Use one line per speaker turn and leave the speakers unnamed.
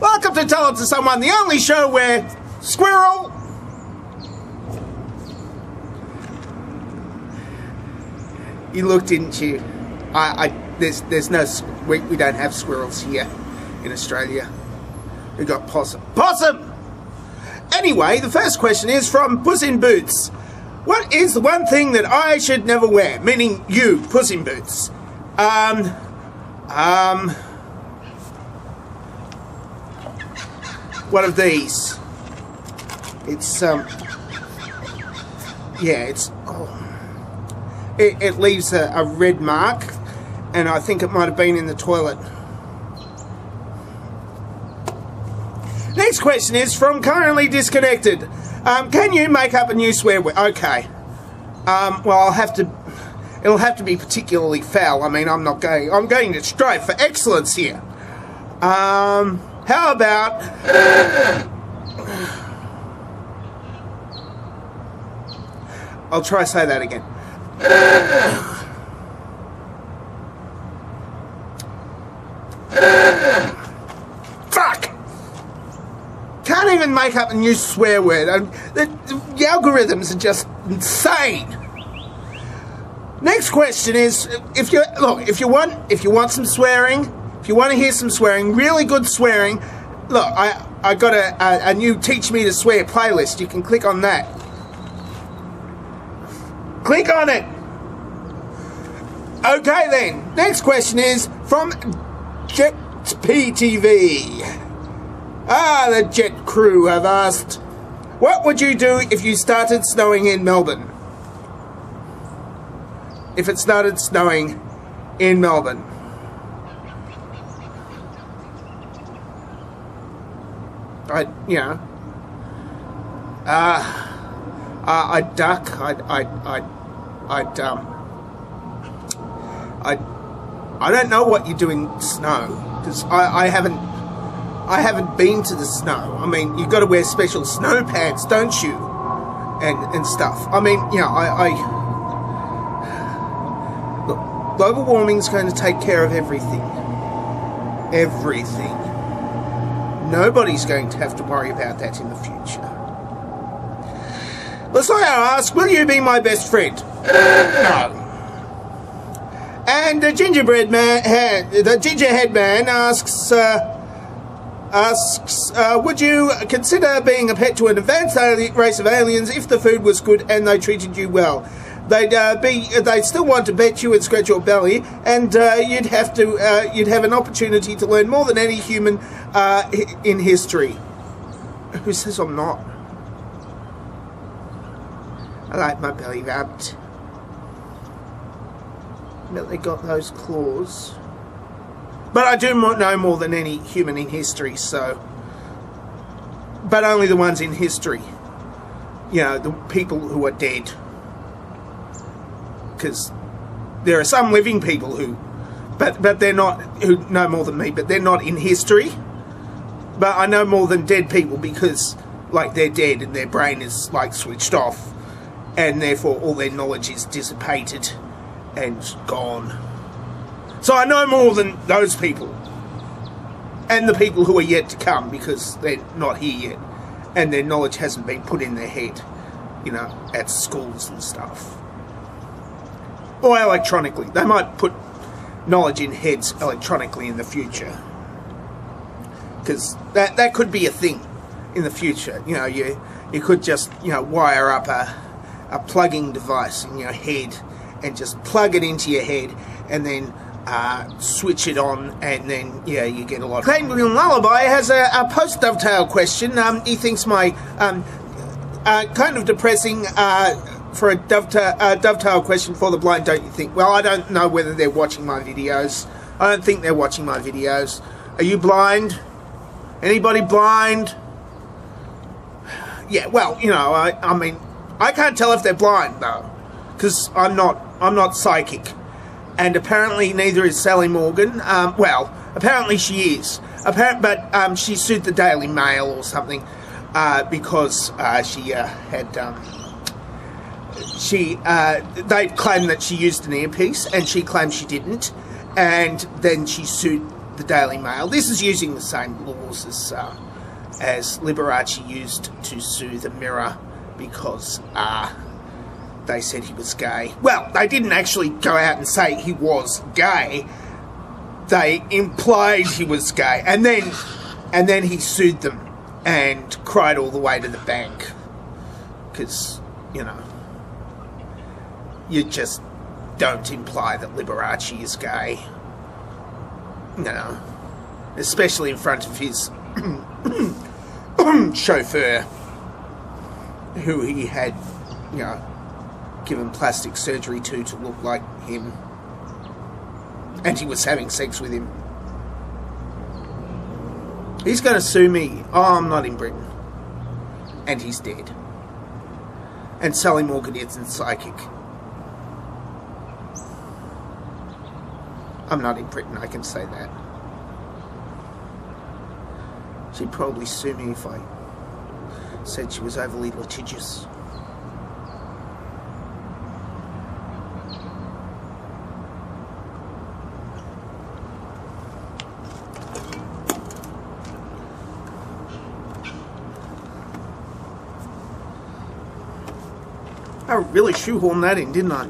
Welcome to Tell It to Someone, the only show where squirrel... You looked, didn't you? There's no... We don't have squirrels here in Australia. We got possum. Possum! Anyway, the first question is from Puss in Boots. What is the one thing that I should never wear? Meaning you, Puss in Boots. One of these. It's, yeah, it's, oh. It leaves a red mark, and I think it might have been in the toilet. Next question is from Currently Disconnected. Can you make up a new swear word? Okay. Well, it'll have to be particularly foul. I mean, I'm going to strive for excellence here. How about... I'll try to say that again. Fuck! Can't even make up a new swear word. The algorithms are just insane. Next question is, if you want some swearing, if you want to hear some swearing, really good swearing, look, I got a new Teach Me to Swear playlist. You can click on that. Click on it. Okay then. Next question is from Jet PTV. The Jet crew have asked, what would you do if you started snowing in Melbourne? If it started snowing in Melbourne. I'd duck. I don't know what you do in snow, because I haven't been to the snow. I mean, you've got to wear special snow pants, don't you? And stuff. I mean, look, global warming's going to take care of everything. Everything. Nobody's going to have to worry about that in the future. Lasoya asks, will you be my best friend? No. And the gingerhead man asks, would you consider being a pet to an advanced race of aliens if the food was good and they treated you well? They'd still want to bet you and scratch your belly, and you'd have an opportunity to learn more than any human in history. Who says I'm not? I like my belly rubbed. But they got those claws. But I do know more than any human in history, so... But only the ones in history. You know, the people who are dead. Because there are some living people who... But they're not... Who know more than me, but they're not in history. But I know more than dead people because, like, they're dead and their brain is, like, switched off. And therefore all their knowledge is dissipated and gone. So I know more than those people. And the people who are yet to come, because they're not here yet. And their knowledge hasn't been put in their head, you know, at schools and stuff. Or electronically. They might put knowledge in heads electronically in the future. Because that could be a thing in the future. You know, you could just, you know, wire up a plugging device in your head and just plug it into your head and then switch it on, and then, yeah, you get a lot. Clayton Lullaby has a post-dovetail question. He thinks my kind of depressing for a dovetail question for the blind, don't you think? Well, I don't know whether they're watching my videos. I don't think they're watching my videos. Are you blind? Anybody blind? Yeah, well, you know, I mean, I can't tell if they're blind, though, because I'm not psychic. And apparently neither is Sally Morgan. Well, apparently she is. But she sued the Daily Mail or something because she had... they claimed that she used an earpiece, and she claimed she didn't. And then she sued the Daily Mail. This is using the same laws as Liberace used to sue the Mirror because they said he was gay. Well, they didn't actually go out and say he was gay. They implied he was gay, and then he sued them and cried all the way to the bank because, you know, you just don't imply that Liberace is gay, you know, especially in front of his chauffeur, who he had, you know, given plastic surgery to look like him, and he was having sex with him. He's going to sue me. Oh, I'm not in Britain. And he's dead. And Sally Morgan isn't psychic. I'm not in Britain, I can say that. She'd probably sue me if I said she was overly litigious. I really shoehorned that in, didn't I?